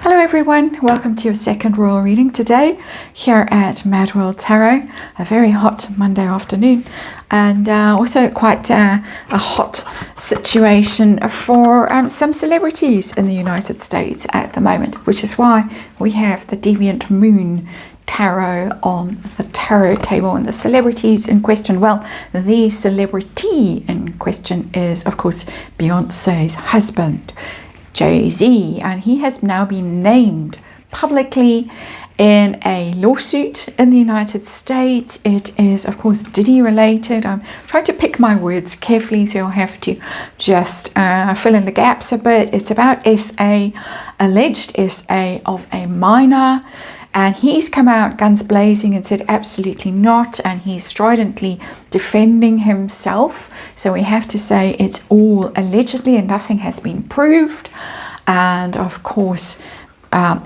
Hello everyone, welcome to your second royal reading today here at MadWorldTarot. A very hot Monday afternoon and also quite a hot situation for some celebrities in the United States at the moment, which is why we have the Deviant Moon Tarot on the tarot table. And the celebrities in question, well, the celebrity in question is of course Beyonce's husband, Jay-Z, and he has now been named publicly in a lawsuit in the United States. It is of course Diddy related. I'm trying to pick my words carefully, so I'll have to just fill in the gaps a bit. It's about alleged SA of a minor, and he's come out guns blazing and said absolutely not, and he's stridently defending himself. So we have to say it's all allegedly and nothing has been proved. And of course,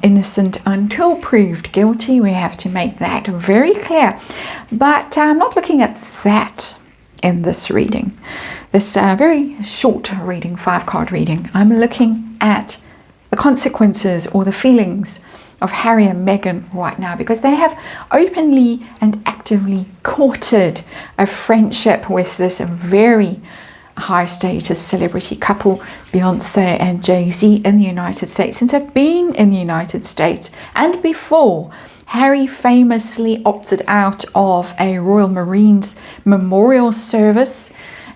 innocent until proved guilty. We have to make that very clear. But I'm not looking at that in this reading. This very short reading, 5-card reading. I'm looking at the consequences or the feelings of Harry and Meghan right now, because they have openly and actively courted a friendship with this very high status celebrity couple, Beyonce and Jay-Z, in the United States since they've been in the United States. And before, Harry famously opted out of a Royal Marines memorial service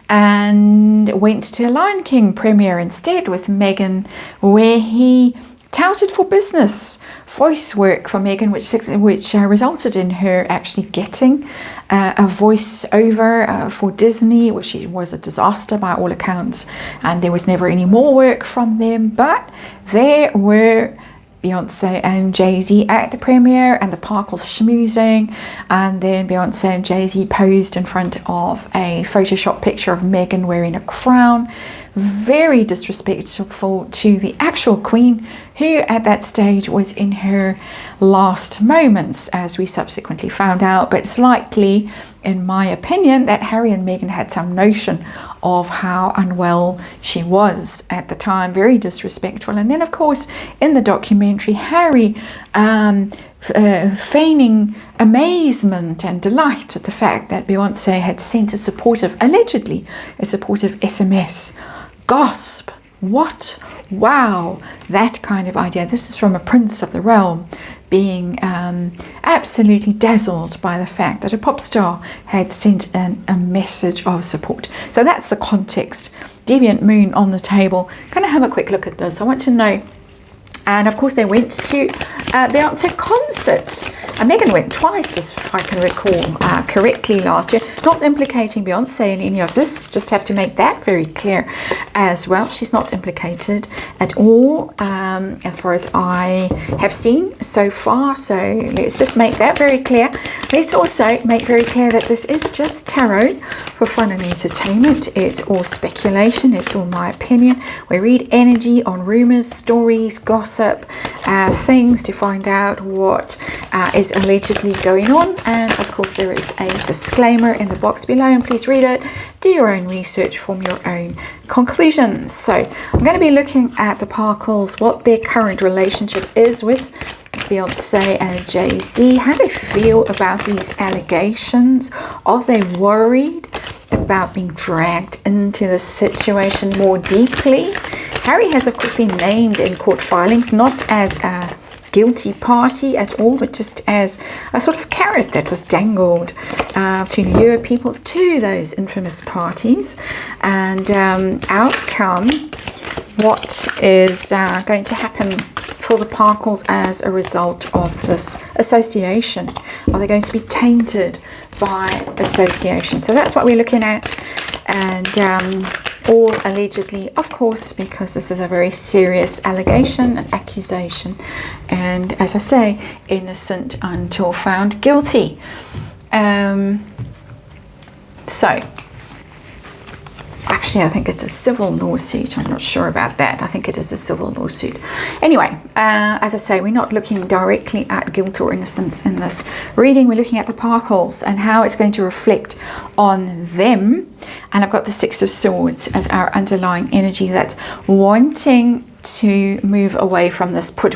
and went to a Lion King premiere instead with Meghan, where he touted for business voice work for Meghan, which resulted in her actually getting a voiceover for Disney, which was a disaster by all accounts, and there was never any more work from them. But there were Beyonce and Jay-Z at the premiere and the Parkles schmoozing, and then Beyonce and Jay-Z posed in front of a Photoshop picture of Meghan wearing a crown. Very disrespectful to the actual Queen, who at that stage was in her last moments, as we subsequently found out. But it's likely, in my opinion, that Harry and Meghan had some notion of how unwell she was at the time. Very disrespectful. And then of course in the documentary, Harry feigning amazement and delight at the fact that Beyonce had sent allegedly a supportive SMS. Gasp! What? Wow! That kind of idea. This is from a prince of the realm, being absolutely dazzled by the fact that a pop star had sent a message of support. So that's the context. Deviant Moon on the table. Going to have a quick look at this. I want to know. And of course they went to Beyonce concert. Meghan went twice, if I can recall correctly, last year. Not implicating Beyonce in any of this. Just have to make that very clear as well. She's not implicated at all, as far as I have seen so far. So let's just make that very clear. Let's also make very clear that this is just tarot for fun and entertainment. It's all speculation. It's all my opinion. We read energy on rumors, stories, gossip, things to find out what is allegedly going on. And of course there is a disclaimer in the box below, and please read it, do your own research, form your own conclusions. So I'm going to be looking at the Parkles, what their current relationship is with Beyonce and Jay-Z. How do they feel about these allegations? Are they worried about being dragged into the situation more deeply? Harry has of course been named in court filings, not as a guilty party at all, but just as a sort of carrot that was dangled to lure people to those infamous parties. And outcome, what is going to happen for the Parkles as a result of this association? Are they going to be tainted by association? So that's what we're looking at. And all allegedly, of course, because this is a very serious allegation, an accusation, and as I say, innocent until found guilty. So actually I think it's a civil lawsuit. I'm not sure about that. I think it is a civil lawsuit. Anyway, as I say, we're not looking directly at guilt or innocence in this reading. We're looking at the Parkles and how it's going to reflect on them. And I've got the Six of Swords as our underlying energy that's wanting to move away from this, put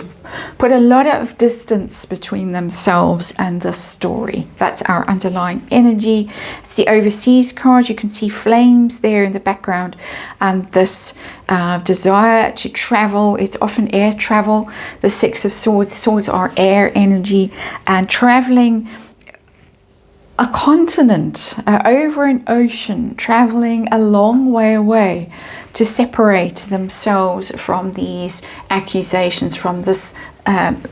a lot of distance between themselves and this story. That's our underlying energy. It's the overseas card. You can see flames there in the background, and this desire to travel. It's often air travel. The Six of Swords. Swords are air energy, and traveling a continent, over an ocean, traveling a long way away to separate themselves from these accusations, from this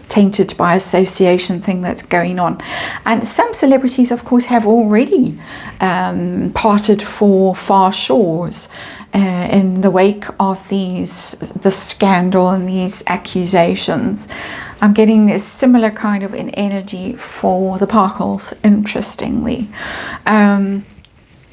tainted by association thing that's going on. And some celebrities, of course, have already parted for far shores in the wake of the scandal and these accusations. I'm getting this similar kind of an energy for the Parkles, interestingly.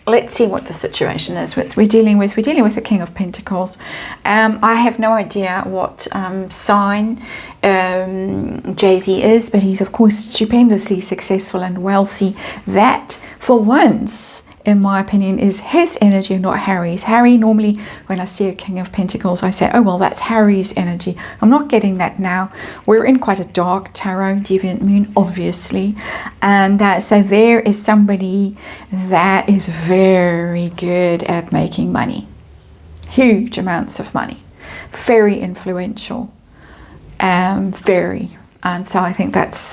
Let's see what the situation is we're dealing with the King of Pentacles. I have no idea what sign Jay-Z is, but he's of course stupendously successful and wealthy. That, for once, in my opinion, is his energy and not Harry's. Harry, normally when I see a King of Pentacles, I say, oh well, that's Harry's energy. I'm not getting that now. We're in quite a dark tarot, deviant moon, obviously, and so there is somebody that is very good at making money, huge amounts of money, very influential, and so I think that's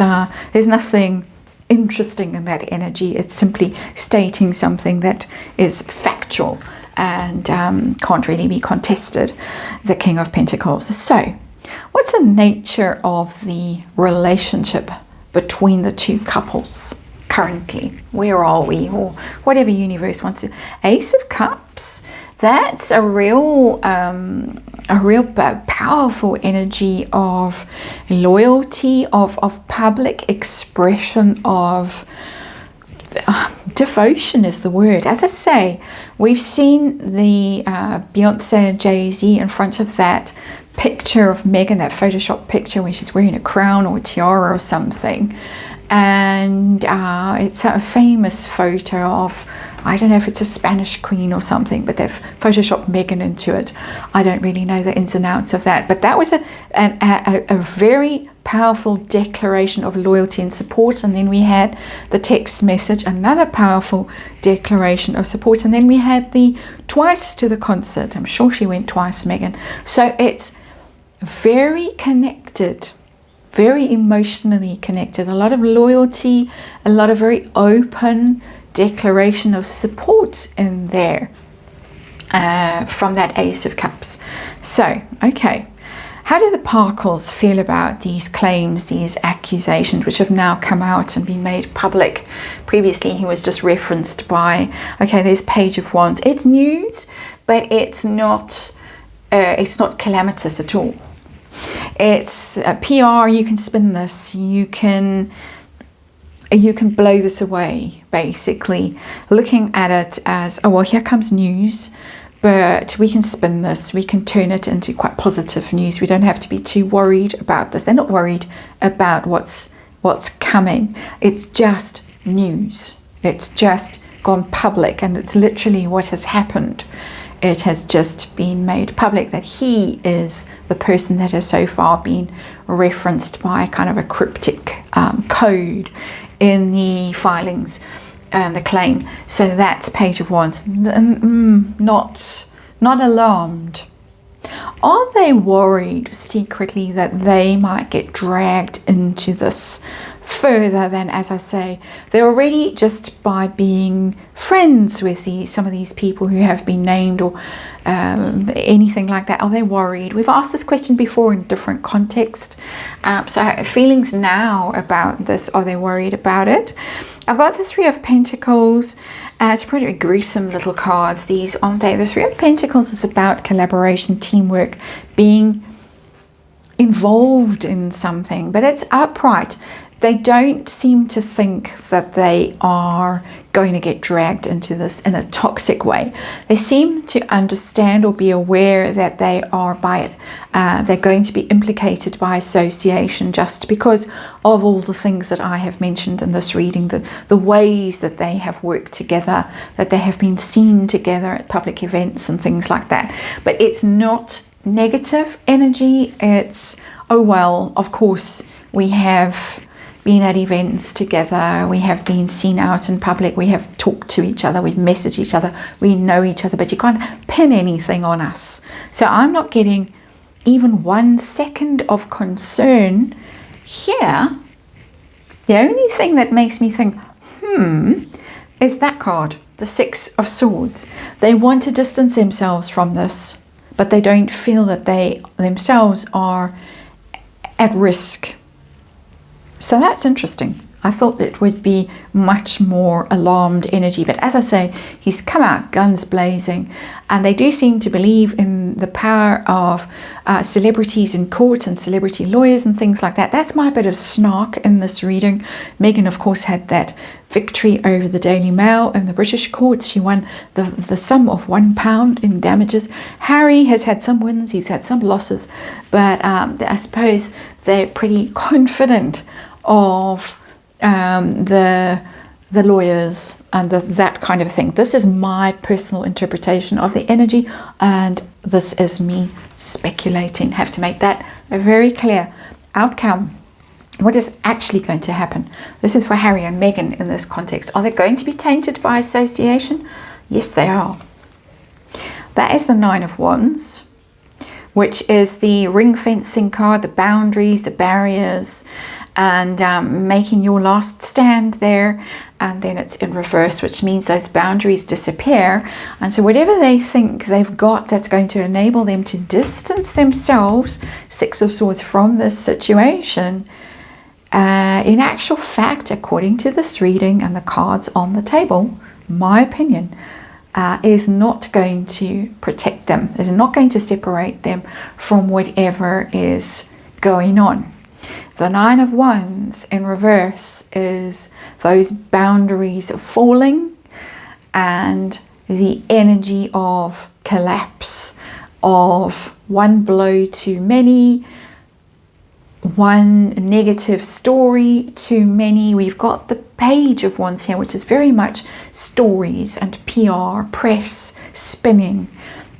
there's nothing interesting in that energy. It's simply stating something that is factual and can't really be contested, the King of Pentacles. So what's the nature of the relationship between the two couples currently? Where are we, or whatever universe wants to? Ace of Cups. That's a real powerful energy of loyalty, of public expression, of devotion is the word. As I say, we've seen the Beyonce and Jay-Z in front of that picture of Meghan, that Photoshop picture where she's wearing a crown or a tiara or something. And it's a famous photo of, I don't know if it's a Spanish queen or something, but they've photoshopped Meghan into it. I don't really know the ins and outs of that, but that was a very powerful declaration of loyalty and support. And then we had the text message, another powerful declaration of support. And then we had the twice to the concert. I'm sure she went twice, Meghan. So it's very connected, very emotionally connected, a lot of loyalty, a lot of very open declaration of support in there from that Ace of Cups. So, okay, how do the Parkles feel about these claims, these accusations, which have now come out and been made public? Previously, he was just referenced by, okay, there's Page of Wands. It's news, but it's not calamitous at all. It's PR. You can spin this. You can blow this away, basically, looking at it as, oh well, here comes news, but we can spin this, we can turn it into quite positive news. We don't have to be too worried about this. They're not worried about what's coming. It's just news. It's just gone public, and it's literally what has happened. It has just been made public that he is the person that has so far been referenced by kind of a cryptic code in the filings, the claim. So that's Page of Wands. Not alarmed. Are they worried secretly that they might get dragged into this further than, as I say, they're already, just by being friends with some of these people who have been named or anything like that, are they worried? We've asked this question before in different context. So feelings now about this, are they worried about it? I've got the Three of Pentacles. It's pretty gruesome little cards, these, aren't they? The Three of Pentacles is about collaboration, teamwork, being involved in something, but it's upright. They don't seem to think that they are going to get dragged into this in a toxic way. They seem to understand or be aware that they are they're going to be implicated by association, just because of all the things that I have mentioned in this reading, the ways that they have worked together, that they have been seen together at public events and things like that. But it's not negative energy. It's, oh well, of course we have been at events together, we have been seen out in public, we have talked to each other, we've messaged each other, we know each other, but you can't pin anything on us. So I'm not getting even 1 second of concern here. The only thing that makes me think, is that card, the Six of Swords. They want to distance themselves from this, but they don't feel that they themselves are at risk. So that's interesting. I thought it would be much more alarmed energy, but as I say, he's come out guns blazing, and they do seem to believe in the power of celebrities in court and celebrity lawyers and things like that. That's my bit of snark in this reading. Megan, of course, had that victory over the Daily Mail in the British courts. She won the sum of £1 in damages. Harry has had some wins, he's had some losses, but I suppose they're pretty confident of the lawyers and that kind of thing. This is my personal interpretation of the energy, and this is me speculating. Have to make that a very clear outcome. What is actually going to happen? This is for Harry and Meghan in this context. Are they going to be tainted by association? Yes, they are. That is the Nine of Wands, which is the ring fencing card, the boundaries, the barriers, and making your last stand there. And then it's in reverse, which means those boundaries disappear. And so whatever they think they've got that's going to enable them to distance themselves, Six of Swords, from this situation, in actual fact, according to this reading and the cards on the table, my opinion, is not going to protect them, is not going to separate them from whatever is going on. The Nine of Wands in reverse is those boundaries falling and the energy of collapse, of one blow too many, one negative story too many. We've got the Page of Wands here, which is very much stories and PR, press, spinning.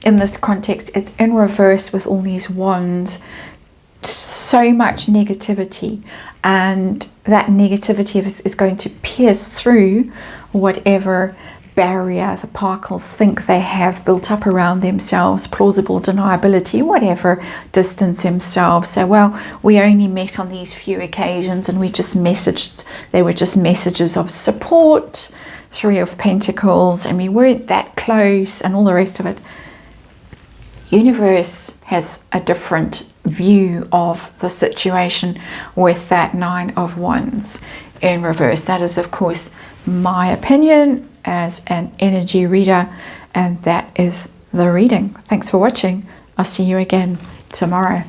In this context, it's in reverse with all these wands. So much negativity, and that negativity is going to pierce through whatever barrier the Parkles think they have built up around themselves, plausible deniability, whatever, distance themselves. So, well, we only met on these few occasions and we just messaged, they were just messages of support, Three of Pentacles, and we weren't that close and all the rest of it. Universe has a different view of the situation with that Nine of Wands in reverse. That is, of course, my opinion as an energy reader, and that is the reading. Thanks for watching. I'll see you again tomorrow.